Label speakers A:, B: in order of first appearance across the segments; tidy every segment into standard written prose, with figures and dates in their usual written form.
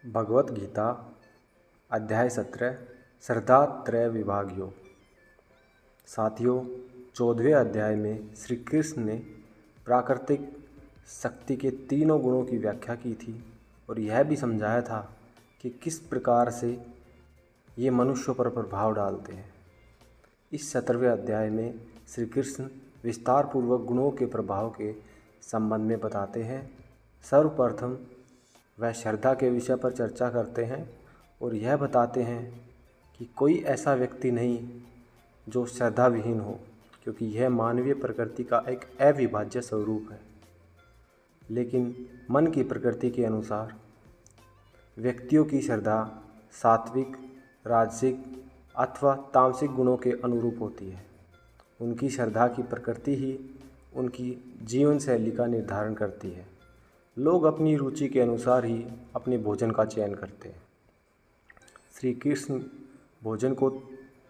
A: भगवत गीता अध्याय 17 श्रद्धा त्रय विभाग योग। साथियों, 14वें अध्याय में श्री कृष्ण ने प्राकृतिक शक्ति के तीनों गुणों की व्याख्या की थी और यह भी समझाया था कि किस प्रकार से ये मनुष्यों पर प्रभाव डालते हैं। इस 17वें अध्याय में श्री कृष्ण विस्तार पूर्वक गुणों के प्रभाव के संबंध में बताते हैं। सर्वप्रथम वह श्रद्धा के विषय पर चर्चा करते हैं और यह बताते हैं कि कोई ऐसा व्यक्ति नहीं जो श्रद्धा विहीन हो, क्योंकि यह मानवीय प्रकृति का एक अविभाज्य स्वरूप है। लेकिन मन की प्रकृति के अनुसार व्यक्तियों की श्रद्धा सात्विक, राजसिक अथवा तामसिक गुणों के अनुरूप होती है। उनकी श्रद्धा की प्रकृति ही उनकी जीवन शैली का निर्धारण करती है। लोग अपनी रुचि के अनुसार ही अपने भोजन का चयन करते हैं। श्री कृष्ण भोजन को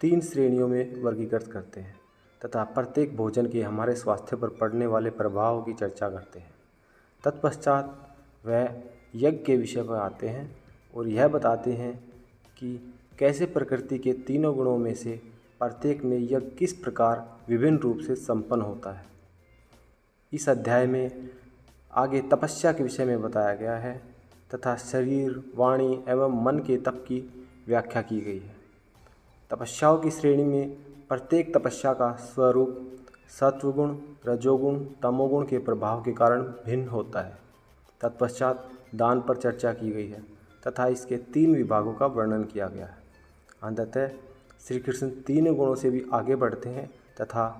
A: 3 श्रेणियों में वर्गीकृत करते हैं तथा प्रत्येक भोजन के हमारे स्वास्थ्य पर पड़ने वाले प्रभावों की चर्चा करते हैं। तत्पश्चात वह यज्ञ के विषय पर आते हैं और यह बताते हैं कि कैसे प्रकृति के तीनों गुणों में से प्रत्येक में यज्ञ किस प्रकार विभिन्न रूप से संपन्न होता है। इस अध्याय में आगे तपस्या के विषय में बताया गया है तथा शरीर, वाणी एवं मन के तप की व्याख्या की गई है। तपस्याओं की श्रेणी में प्रत्येक तपस्या का स्वरूप सत्वगुण, रजोगुण, तमोगुण के प्रभाव के कारण भिन्न होता है। तत्पश्चात दान पर चर्चा की गई है तथा इसके 3 विभागों का वर्णन किया गया है। अंततः श्री कृष्ण 3 गुणों से भी आगे बढ़ते हैं तथा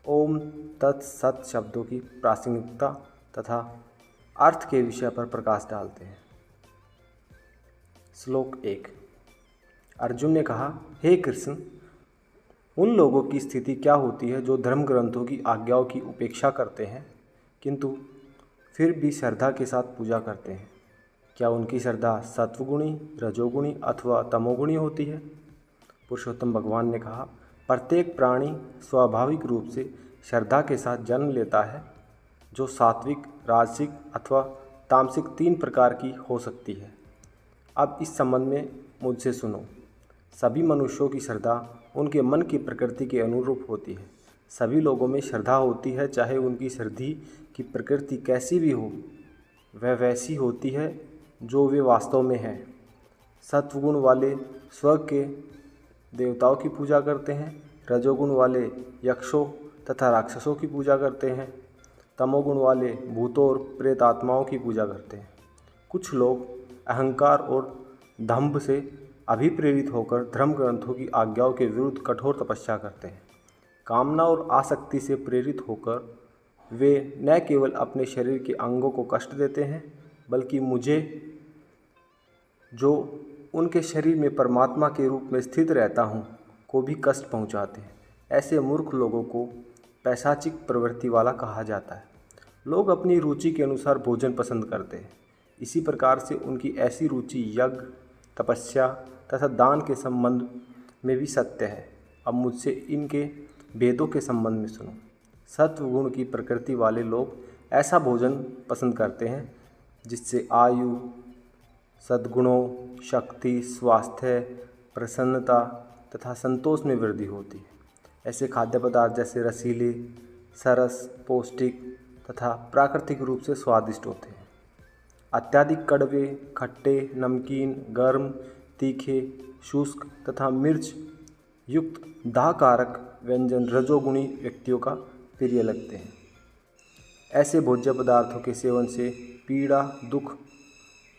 A: ओम तत्सत शब्दों की प्रासंगिकता तथा अर्थ के विषय पर प्रकाश डालते हैं। श्लोक 1। अर्जुन ने कहा, हे कृष्ण, उन लोगों की स्थिति क्या होती है जो धर्म ग्रंथों की आज्ञाओं की उपेक्षा करते हैं किंतु फिर भी श्रद्धा के साथ पूजा करते हैं? क्या उनकी श्रद्धा सत्वगुणी, रजोगुणी अथवा तमोगुणी होती है? पुरुषोत्तम भगवान ने कहा, प्रत्येक प्राणी स्वाभाविक रूप से श्रद्धा के साथ जन्म लेता है, जो सात्विक, राजसिक अथवा तामसिक 3 प्रकार की हो सकती है। अब इस संबंध में मुझसे सुनो। सभी मनुष्यों की श्रद्धा उनके मन की प्रकृति के अनुरूप होती है। सभी लोगों में श्रद्धा होती है, चाहे उनकी श्रद्धि की प्रकृति कैसी भी हो, वह वैसी होती है जो वे वास्तव में है। सत्वगुण वाले स्वर्ग के देवताओं की पूजा करते हैं, रजोगुण वाले यक्षों तथा राक्षसों की पूजा करते हैं, तमोगुण वाले भूतों और प्रेत आत्माओं की पूजा करते हैं। कुछ लोग अहंकार और दंभ से अभिप्रेरित होकर धर्म ग्रंथों की आज्ञाओं के विरुद्ध कठोर तपस्या करते हैं। कामना और आसक्ति से प्रेरित होकर वे न केवल अपने शरीर के अंगों को कष्ट देते हैं, बल्कि मुझे, जो उनके शरीर में परमात्मा के रूप में स्थित रहता हूँ, को भी कष्ट पहुँचाते हैं। ऐसे मूर्ख लोगों को पैशाचिक प्रवृत्ति वाला कहा जाता है। लोग अपनी रुचि के अनुसार भोजन पसंद करते हैं। इसी प्रकार से उनकी ऐसी रुचि यज्ञ, तपस्या तथा दान के संबंध में भी सत्य है। अब मुझसे इनके भेदों के संबंध में सुनो। सत्वगुण की प्रकृति वाले लोग ऐसा भोजन पसंद करते हैं जिससे आयु, सद्गुणों, शक्ति, स्वास्थ्य, प्रसन्नता तथा संतोष में वृद्धि होती है। ऐसे खाद्य पदार्थ जैसे रसीले, सरस, पौष्टिक तथा प्राकृतिक रूप से स्वादिष्ट होते हैं। अत्यधिक कड़वे, खट्टे, नमकीन, गर्म, तीखे, शुष्क तथा मिर्च युक्त दाहकारक व्यंजन रजोगुणी व्यक्तियों का प्रिय लगते हैं। ऐसे भोज्य पदार्थों के सेवन से पीड़ा, दुख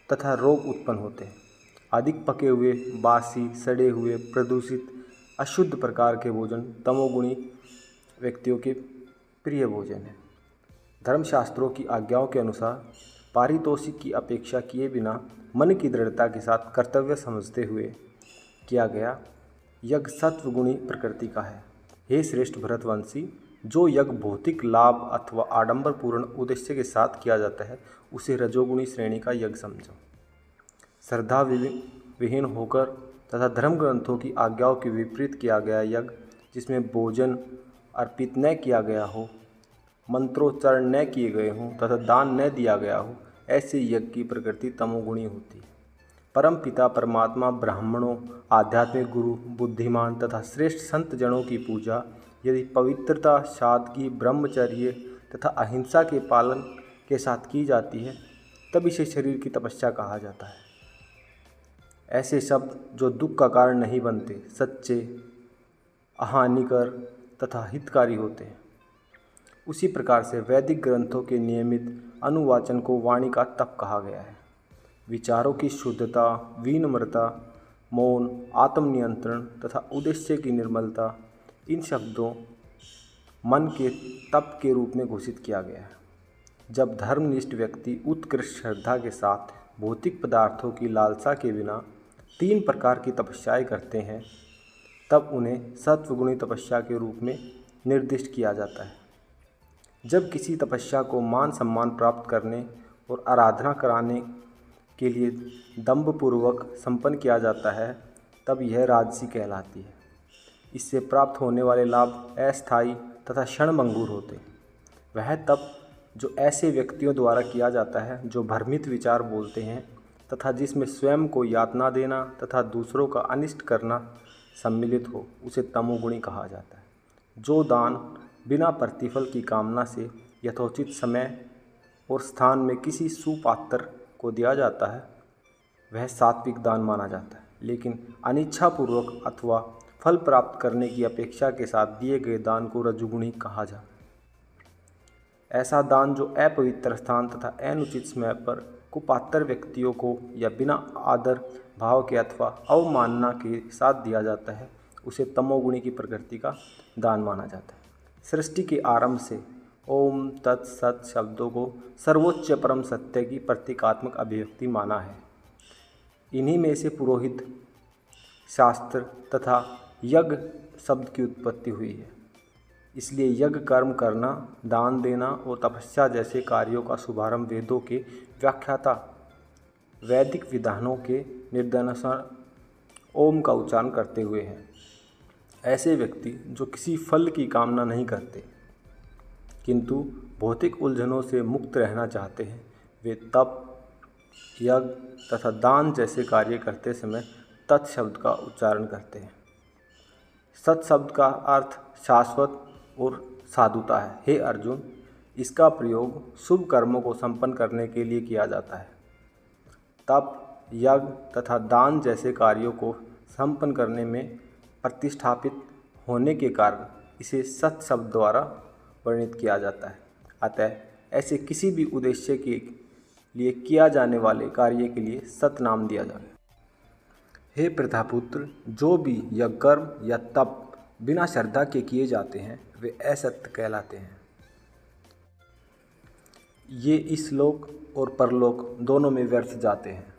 A: तथा रोग उत्पन्न होते हैं। अधिक पके हुए, बासी, सड़े हुए, प्रदूषित, अशुद्ध प्रकार के भोजन तमोगुणी व्यक्तियों के प्रिय भोजन है। धर्मशास्त्रों की आज्ञाओं के अनुसार पारितोषिक की अपेक्षा किए बिना मन की दृढ़ता के साथ कर्तव्य समझते हुए किया गया यज्ञ सत्वगुणी प्रकृति का है। हे श्रेष्ठ भरतवंशी, जो यज्ञ भौतिक लाभ अथवा आडंबरपूर्ण उद्देश्य के साथ किया जाता है, उसे रजोगुणी श्रेणी का यज्ञ समझो। श्रद्धा विहीन होकर तथा धर्म ग्रंथों की आज्ञाओं के विपरीत किया गया यज्ञ, जिसमें भोजन अर्पित न किया गया हो, मंत्रोच्चारण न किए गए हों तथा दान न दिया गया हो, ऐसे यज्ञ की प्रकृति तमोगुणी होती है। परम पिता परमात्मा, ब्राह्मणों, आध्यात्मिक गुरु, बुद्धिमान तथा श्रेष्ठ संत जनों की पूजा यदि पवित्रता, सादगी, ब्रह्मचर्य तथा अहिंसा के पालन के साथ की जाती है तब इसे शरीर की तपस्या कहा जाता है। ऐसे शब्द जो दुख का कारण नहीं बनते, सच्चे, अहानिकर तथा हितकारी होते हैं। उसी प्रकार से वैदिक ग्रंथों के नियमित अनुवाचन को वाणी का तप कहा गया है। विचारों की शुद्धता, विनम्रता, मौन, आत्मनियंत्रण तथा उद्देश्य की निर्मलता, इन शब्दों मन के तप के रूप में घोषित किया गया है। जब धर्मनिष्ठ व्यक्ति उत्कृष्ट श्रद्धा के साथ भौतिक पदार्थों की लालसा के बिना 3 प्रकार की तपस्याएं करते हैं तब उन्हें सत्वगुणी तपस्या के रूप में निर्दिष्ट किया जाता है। जब किसी तपस्या को मान सम्मान प्राप्त करने और आराधना कराने के लिए दंभपूर्वक संपन्न किया जाता है तब यह राजसी कहलाती है। इससे प्राप्त होने वाले लाभ अस्थायी तथा क्षणभंगुर होते हैं। वह तप जो ऐसे व्यक्तियों द्वारा किया जाता है जो भ्रमित विचार बोलते हैं तथा जिसमें स्वयं को यातना देना तथा दूसरों का अनिष्ट करना सम्मिलित हो, उसे तमोगुणी कहा जाता है। जो दान बिना प्रतिफल की कामना से यथोचित समय और स्थान में किसी सुपात्र को दिया जाता है वह सात्विक दान माना जाता है, लेकिन अनिच्छापूर्वक अथवा फल प्राप्त करने की अपेक्षा के साथ दिए गए दान को रजोगुणी कहा जाता है। ऐसा दान जो अपवित्र स्थान तथा अनुचित समय पर कुपात्र व्यक्तियों को या बिना आदर भाव के अथवा अवमानना के साथ दिया जाता है उसे तमोगुणी की प्रकृति का दान माना जाता है। सृष्टि के आरंभ से ओम तत्सत शब्दों को सर्वोच्च परम सत्य की प्रतीकात्मक अभिव्यक्ति माना है। इन्हीं में से पुरोहित, शास्त्र तथा यज्ञ शब्द की उत्पत्ति हुई है। इसलिए यज्ञ कर्म करना, दान देना और तपस्या जैसे कार्यों का शुभारंभ वेदों के व्याख्याता वैदिक विधानों के निर्देशानुसार ओम का उच्चारण करते हुए हैं। ऐसे व्यक्ति जो किसी फल की कामना नहीं करते किंतु भौतिक उलझनों से मुक्त रहना चाहते हैं, वे तप, यज्ञ तथा दान जैसे कार्य करते समय तत् शब्द का उच्चारण करते हैं। सत शब्द का अर्थ शाश्वत और साधुता है। हे अर्जुन, इसका प्रयोग शुभ कर्मों को संपन्न करने के लिए किया जाता है। तप, यज्ञ तथा दान जैसे कार्यों को संपन्न करने में प्रतिष्ठापित होने के कारण इसे सत शब्द द्वारा वर्णित किया जाता है। अतः ऐसे किसी भी उद्देश्य के लिए किया जाने वाले कार्य के लिए सत नाम दिया जाए। हे प्रथापुत्र, जो भी यज्ञ कर्म या तप बिना श्रद्धा के किए जाते हैं वे असत्य कहलाते हैं। ये इस लोक और परलोक दोनों में व्यर्थ जाते हैं।